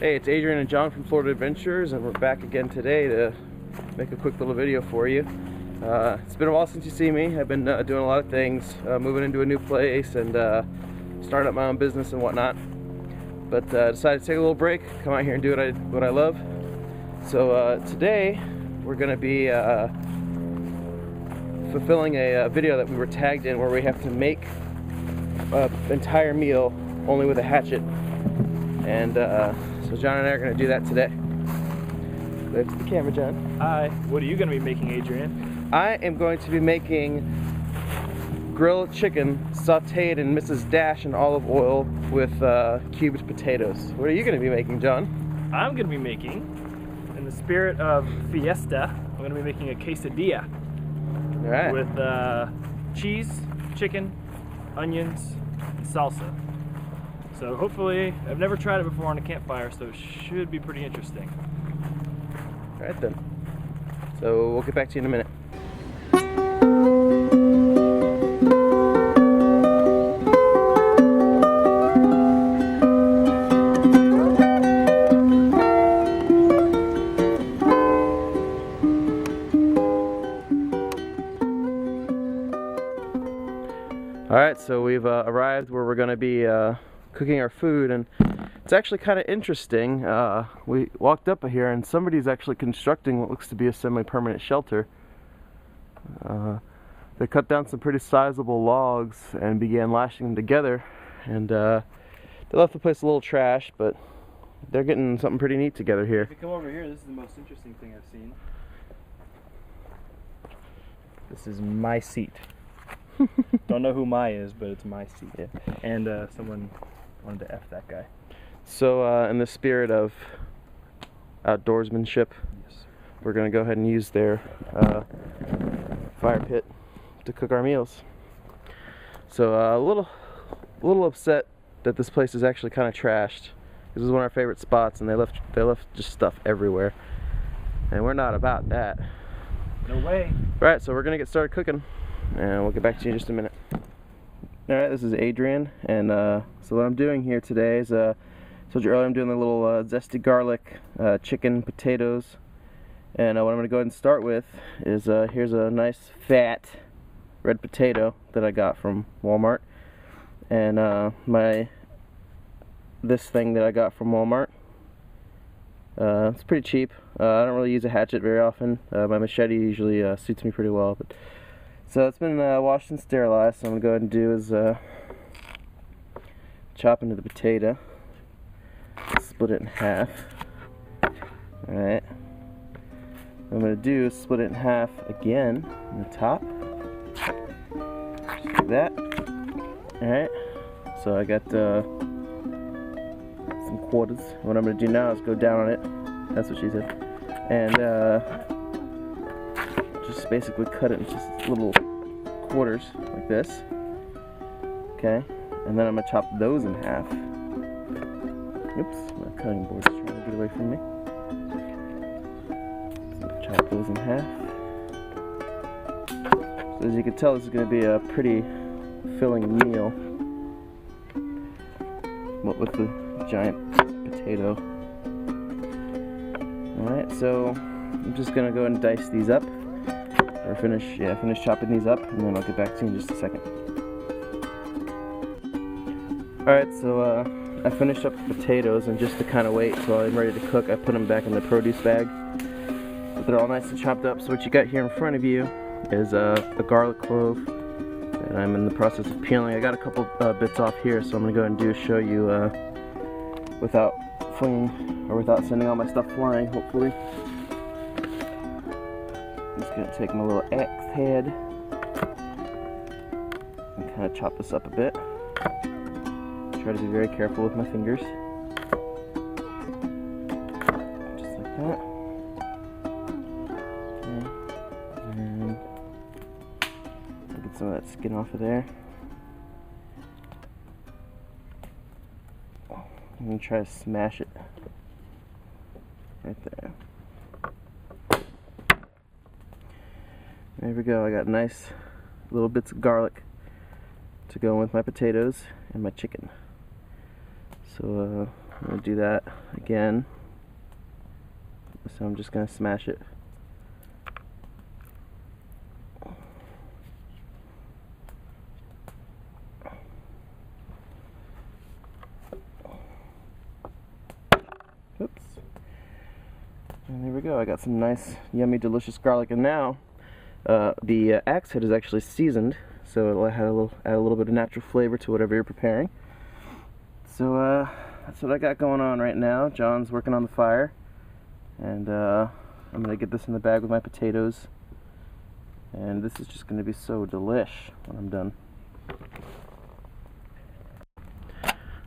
Hey, it's Adrian and John from Florida Adventures, and we're back again today to make a quick little video for you. It's been a while since you see me. I've been doing a lot of things, moving into a new place and starting up my own business and whatnot. But decided to take a little break, come out here and do what I love. So today we're going to be fulfilling a video that we were tagged in, where we have to make an entire meal only with a hatchet. And so John and I are going to do that today. Wave to the camera, John. Hi. What are you going to be making, Adrian? I am going to be making grilled chicken sauteed in Mrs. Dash and olive oil with cubed potatoes. What are you going to be making, John? I'm going to be making, in the spirit of fiesta, I'm going to be making a quesadilla. All right. With cheese, chicken, onions, and salsa. So hopefully, I've never tried it before on a campfire, so it should be pretty interesting. All right then. So we'll get back to you in a minute. All right, so we've arrived where we're going to be cooking our food, and it's actually kind of interesting. We walked up here and somebody's actually constructing what looks to be a semi-permanent shelter. They cut down some pretty sizable logs and began lashing them together, and they left the place a little trash, but they're getting something pretty neat together here. If you come over here, this is the most interesting thing I've seen. This is my seat. Don't know who my is, but it's my seat. Yeah. And someone wanted to F that guy. So in the spirit of outdoorsmanship, Yes. we're going to go ahead and use their fire pit to cook our meals. So a little upset that this place is actually kind of trashed. This is one of our favorite spots, and they left just stuff everywhere, and we're not about that. No way. Right, so we're gonna get started cooking, and we'll get back to you in just a minute. All right, this is Adrian, and so what I'm doing here today is, I told you earlier, I'm doing the little zesty garlic chicken potatoes, and what I'm gonna go ahead and start with is here's a nice fat red potato that I got from Walmart, and this thing that I got from Walmart. It's pretty cheap. I don't really use a hatchet very often. My machete usually suits me pretty well. But so it's been washed and sterilized. So I'm gonna go ahead and do is chop into the potato, split it in half. All right. What I'm gonna do is split it in half again on the top, just like that. All right. So I got some quarters. What I'm going to do now is go down on it. That's what she said. And just basically cut it into just little quarters like this. Okay. And then I'm going to chop those in half. Oops, my cutting board's trying to get away from me. So chop those in half. So as you can tell, this is going to be a pretty filling meal. What with the giant potato. Alright, so I'm just gonna go and dice these up, or finish chopping these up, and then I'll get back to you in just a second. Alright, so I finished up the potatoes, and just to kind of wait until I'm ready to cook, I put them back in the produce bag. But they're all nice and chopped up. So what you got here in front of you is a garlic clove, and I'm in the process of peeling. I got a couple bits off here, so I'm gonna go ahead and show you without flinging, or without sending all my stuff flying, hopefully. I'm just gonna take my little axe head and kind of chop this up a bit. Try to be very careful with my fingers. Just like that. Okay. And get some of that skin off of there. I'm going to try to smash it right there. There we go. I got nice little bits of garlic to go with my potatoes and my chicken. So I'm going to do that again. So I'm just going to smash it. Oops. And there we go. I got some nice, yummy, delicious garlic. And now the axe head is actually seasoned, so it'll add a little bit of natural flavor to whatever you're preparing. So that's what I got going on right now. John's working on the fire, and I'm gonna get this in the bag with my potatoes. And this is just gonna be so delish when I'm done.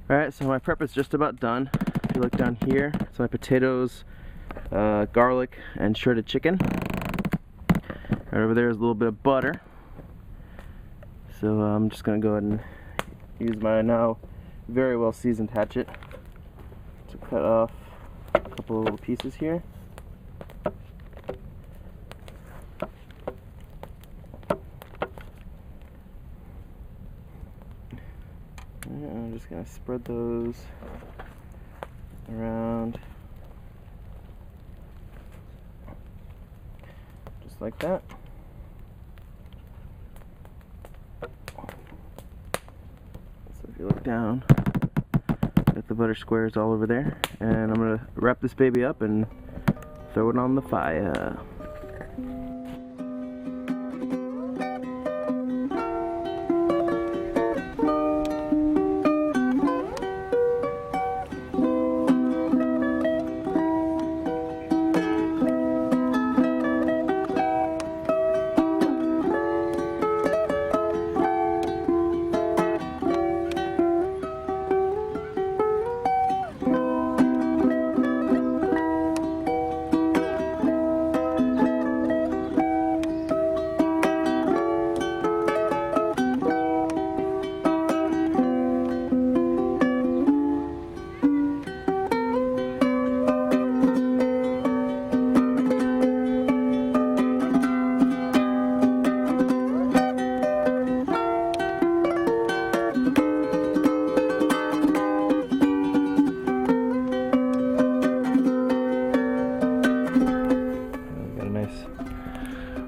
Alright, so my prep is just about done. If you look down here, it's my potatoes, garlic, and shredded chicken. Right over there is a little bit of butter. So I'm just going to go ahead and use my now very well seasoned hatchet to cut off a couple of little pieces here. And I'm just going to spread those around just like that. So if you look down, got the butter squares all over there, and I'm going to wrap this baby up and throw it on the fire.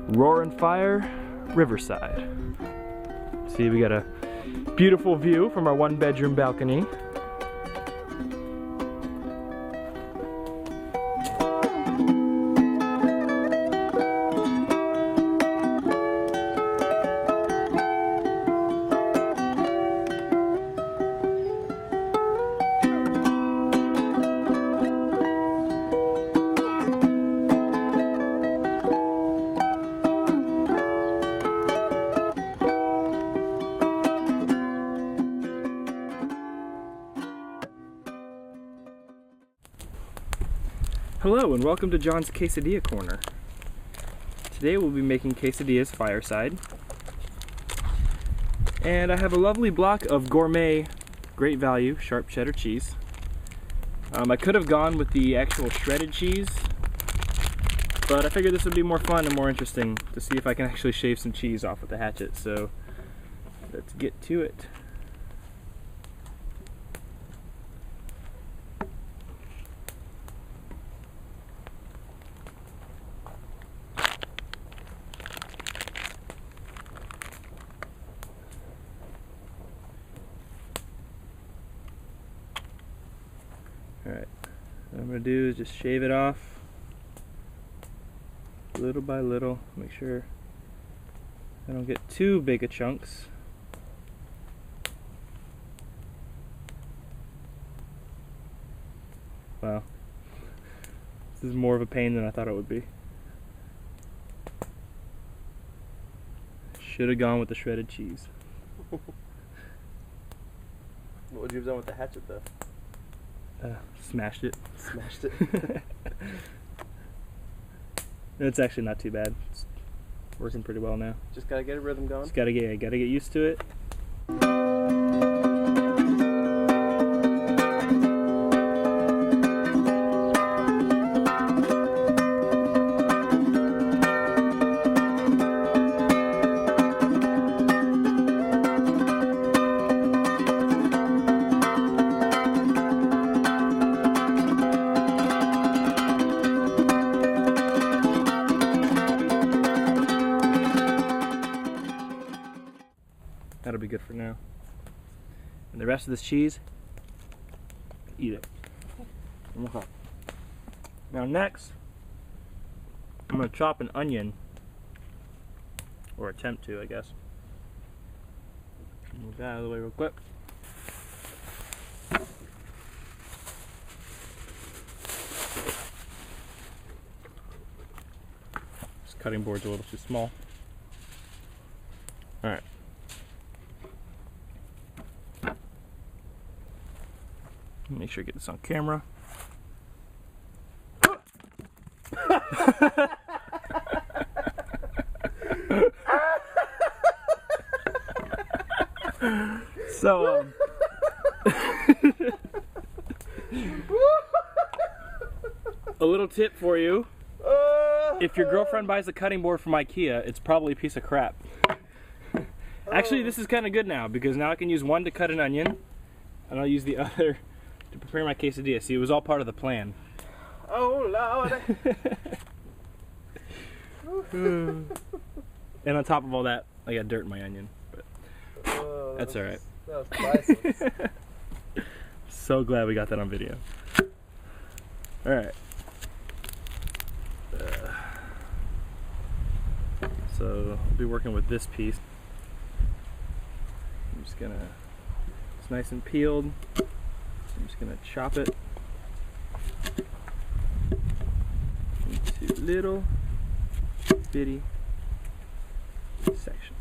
Roaring Fire, Riverside. See, we got a beautiful view from our one-bedroom balcony. Hello and welcome to John's Quesadilla Corner. Today we'll be making quesadillas fireside. And I have a lovely block of gourmet, great value, sharp cheddar cheese. I could have gone with the actual shredded cheese, but I figured this would be more fun and more interesting to see if I can actually shave some cheese off with the hatchet. So let's get to it. Alright, what I'm going to do is just shave it off little by little, make sure I don't get too big of chunks. Wow, this is more of a pain than I thought it would be. Should have gone with the shredded cheese. What would you have done with the hatchet though? Smashed it. Smashed it. It's actually not too bad. It's working pretty well now. Just gotta get a rhythm going. Just gotta get used to it. now. And the rest of this cheese, eat it. Okay. Now next, I'm going to chop an onion, or attempt to, I guess. Move that out of the way real quick. This cutting board's a little too small. Alright. Make sure I get this on camera. So, a little tip for you. If your girlfriend buys a cutting board from IKEA, it's probably a piece of crap. Actually, this is kind of good now, because now I can use one to cut an onion, and I'll use the other to prepare my quesadilla. See, it was all part of the plan. Oh, Lord. And on top of all that, I got dirt in my onion. But that's alright. That was priceless. So glad we got that on video. Alright. So I'll be working with this piece. I'm just gonna, it's nice and peeled. I'm just gonna chop it into little bitty sections.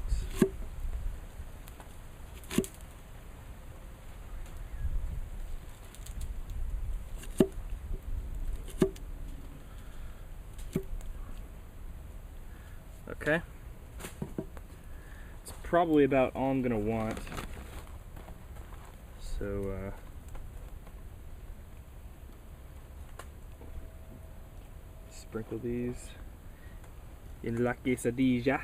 Okay. It's probably about all I'm gonna want. So sprinkle these in la quesadilla.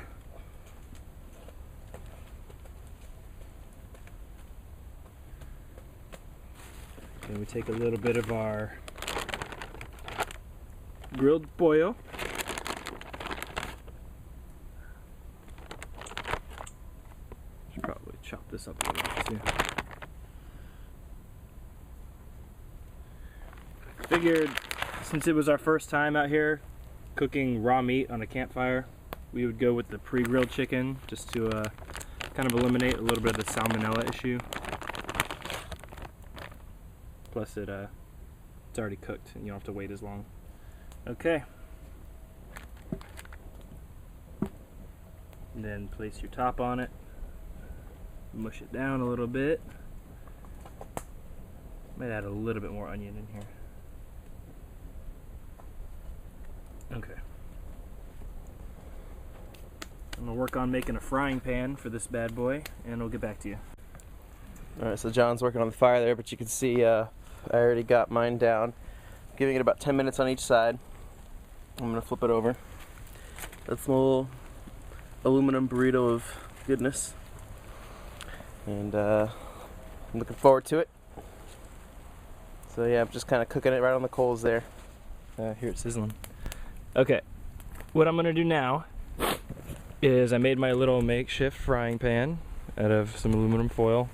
Then we take a little bit of our grilled pollo. Should probably chop this up a little bit too. Figured since it was our first time out here cooking raw meat on a campfire, we would go with the pre-grilled chicken just to kind of eliminate a little bit of the salmonella issue. Plus it's already cooked and you don't have to wait as long. Okay. And then place your top on it. Mush it down a little bit. Might add a little bit more onion in here. Okay. I'm gonna work on making a frying pan for this bad boy, and we'll get back to you. Alright, so John's working on the fire there, but you can see I already got mine down. Giving it about 10 minutes on each side. I'm gonna flip it over. That's my little aluminum burrito of goodness. And I'm looking forward to it. So yeah, I'm just kind of cooking it right on the coals there. Here it's sizzling. Okay, what I'm gonna do now is I made my little makeshift frying pan out of some aluminum foil,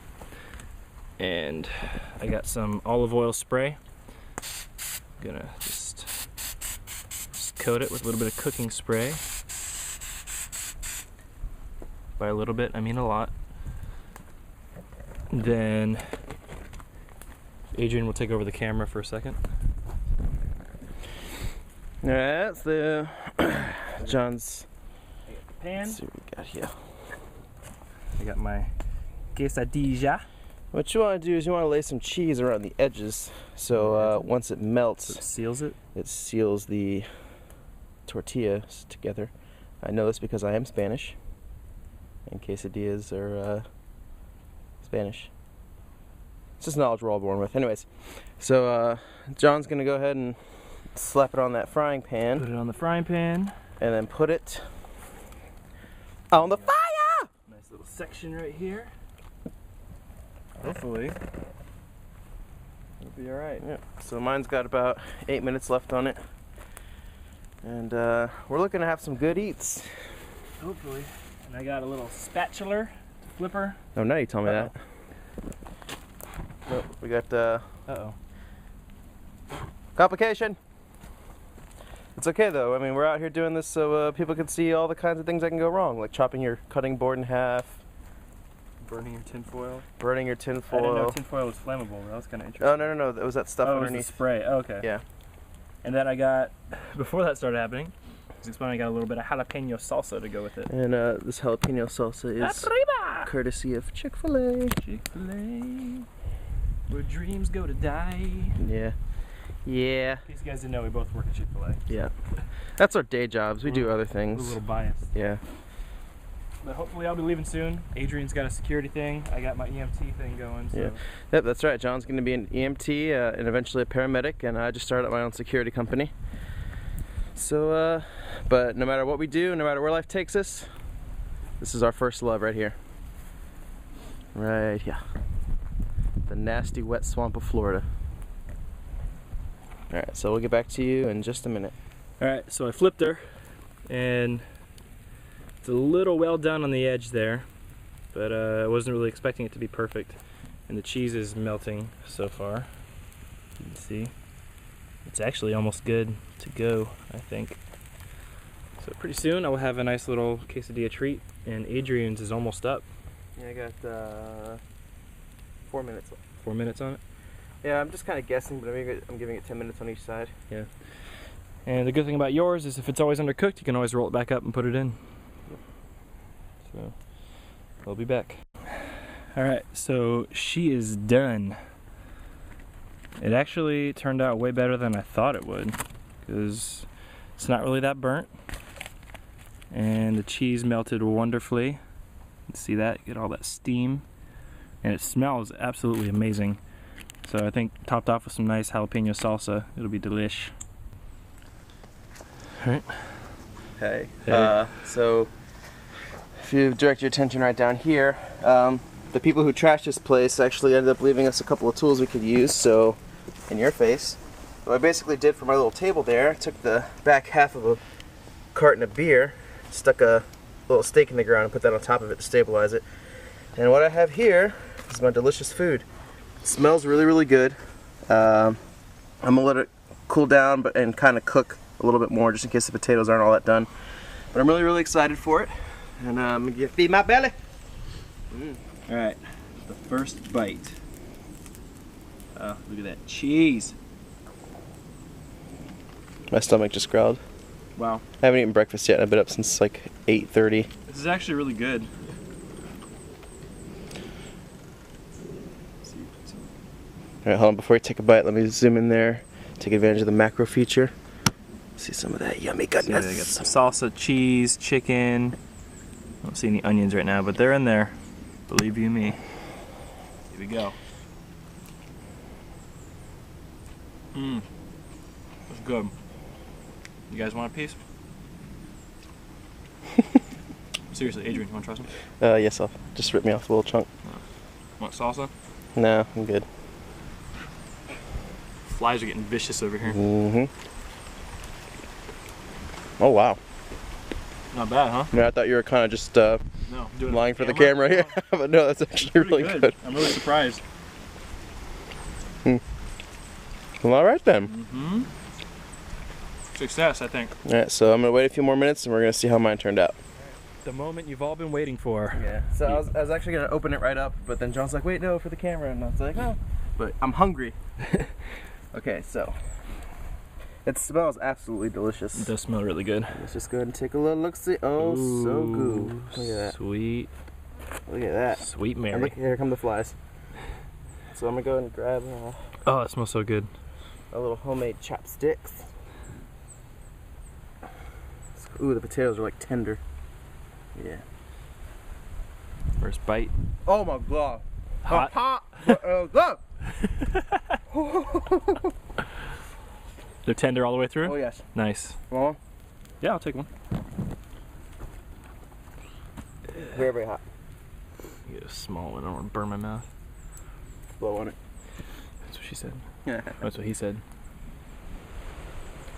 and I got some olive oil spray. I'm gonna just coat it with a little bit of cooking spray. By a little bit, I mean a lot. Then Adrian will take over the camera for a second. Alright, that's the John's Pan. Let's see what we got here. I got my quesadilla. What you want to do is you want to lay some cheese around the edges, so once it melts, So it seals it. it seals the tortillas together. I know this because I am Spanish, and quesadillas are Spanish. It's just knowledge we're all born with. Anyways, so John's gonna go ahead and slap it on that frying pan. Put it on the frying pan. And then put it on the fire! Nice little section right here. Hopefully it'll be alright. Yeah. So mine's got about 8 minutes left on it. And we're looking to have some good eats. Hopefully. And I got a little spatula to flipper. Oh, now you tell me that. Oh, we got Uh-oh. complication. It's okay though. I mean, we're out here doing this so people can see all the kinds of things that can go wrong, like chopping your cutting board in half, Burning your tinfoil. burning your I didn't tinfoil. know tinfoil was flammable. That was kind of interesting. Oh no, that was that stuff Oh, it was the underneath. spray. Oh, okay. Yeah. And then I got, before that started happening, I was explaining, I got a little bit of jalapeno salsa to go with it. And this jalapeno salsa is Arriba! courtesy of Chick-fil-A. Chick-fil-A, where dreams go to die. Yeah. Yeah. In case you guys didn't know, we both work at Chick-fil-A. Yeah. That's our day jobs. We do other A things. little biased. Yeah. But hopefully I'll be leaving soon. Adrian's got a security thing. I got my EMT thing going. So. Yeah. Yep, that's right. John's going to be an EMT and eventually a paramedic, and I just started my own security company. So, but no matter what we do, no matter where life takes us, this is our first love right here. Right here. The nasty, wet swamp of Florida. Alright, so we'll get back to you in just a minute. Alright, so I flipped her, and it's a little well done on the edge there, but I wasn't really expecting it to be perfect. And the cheese is melting so far. You can see. It's actually almost good to go, I think. So pretty soon I will have a nice little quesadilla treat, and Adrian's is almost up. Yeah, I got 4 minutes left. 4 minutes on it. Yeah, I'm just kind of guessing, but I'm giving it 10 minutes on each side. Yeah. And the good thing about yours is if it's always undercooked, you can always roll it back up and put it in. So, we'll be back. Alright, so she is done. It actually turned out way better than I thought it would, because it's not really that burnt. And the cheese melted wonderfully. You can see that, get all that steam. And it smells absolutely amazing. So I think topped off with some nice jalapeno salsa, it'll be delish. Alright. Hey. Hey. So, if you direct your attention right down here, the people who trashed this place actually ended up leaving us a couple of tools we could use, so, in your face. What I basically did for my little table there, I took the back half of a carton of beer, stuck a little stake in the ground and put that on top of it to stabilize it. And what I have here is my delicious food. It smells really, really good. I'm gonna let it cool down and kind of cook a little bit more just in case the potatoes aren't all that done. But I'm really, really excited for it. And I'm gonna feed my belly. Alright, the first bite. Oh, look at that cheese. My stomach just growled. Wow. I haven't eaten breakfast yet. I've been up since like 8:30. This is actually really good. Alright, hold on. Before you take a bite, let me zoom in there. Take advantage of the macro feature. See some of that yummy goodness. I got some salsa, cheese, chicken. I don't see any onions right now, but they're in there. Believe you me. Here we go. Mmm. That's good. You guys want a piece? Seriously, Adrian, you want to try some? Yes, I'll just rip me off a little chunk. Want salsa? No, I'm good. Flies are getting vicious over here. Mm-hmm. Oh, wow. Not bad, huh? Yeah, I thought you were kind of just No, doing it lying for the camera here. But no, that's actually really good. I'm really surprised. Well, alright then. Mm-hmm. Success, I think. Alright, so I'm going to wait a few more minutes and we're going to see how mine turned out. The moment you've all been waiting for. Yeah, so I was actually going to open it right up, but then John's like, wait, no, for the camera. And I was like, no. But I'm hungry. Okay, so it smells absolutely delicious. It does smell really good. Let's just go ahead and take a little look-see. Oh, so good. Look at that. Sweet. Look at that. Sweet And Mary. look, here come the flies. So I'm going to go ahead and grab Oh, it smells so good. a little homemade chopsticks. Ooh, the potatoes are like tender. Yeah. First bite. Oh my god. Hot. Hot. They're tender all the way through? Oh yes. Nice. Well, Yeah, I'll take one. very, very hot. Get a small one. I don't want to burn my mouth. Blow on it. That's what she said. Yeah. That's what he said.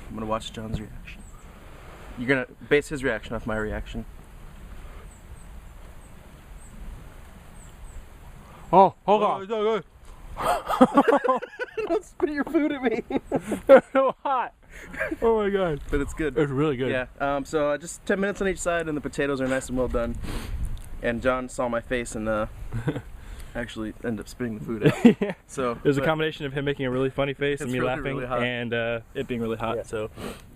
I'm gonna watch John's reaction. You're gonna base his reaction off my reaction. Oh, hold on. Don't spit your food at me. They're so hot. Oh my god. But it's good. It's really good. Yeah. So just 10 minutes on each side, and the potatoes are nice and well done. And John saw my face and actually ended up spitting the food out. Yeah. So it was a combination of him making a really funny face and me really, laughing, really and it being really hot. Yeah. So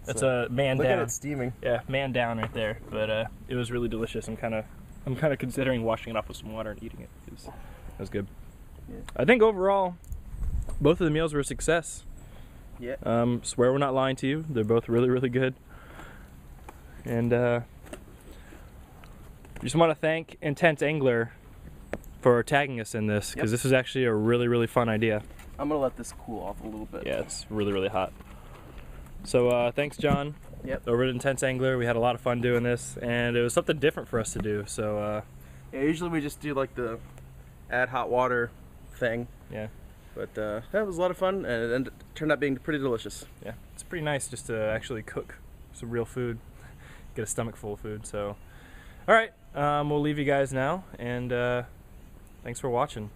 that's a man look down. at it steaming. Yeah, man down right there. But it was really delicious. I'm kind of considering washing it off with some water and eating it. It was good. Yeah. I think overall, both of the meals were a success. Yeah. Swear we're not lying to you. They're both really, really good. And just want to thank Intenseangler for tagging us in this, because this was actually a really, really fun idea. I'm gonna let this cool off a little bit. Yeah, it's really, really hot. So thanks, John. Yep. Over at Intenseangler, we had a lot of fun doing this, and it was something different for us to do. So yeah, usually we just do like the add hot water thing. Yeah. But that was a lot of fun, and it turned out being pretty delicious. Yeah, it's pretty nice just to actually cook some real food, get a stomach full of food. So, all right, we'll leave you guys now, and thanks for watching.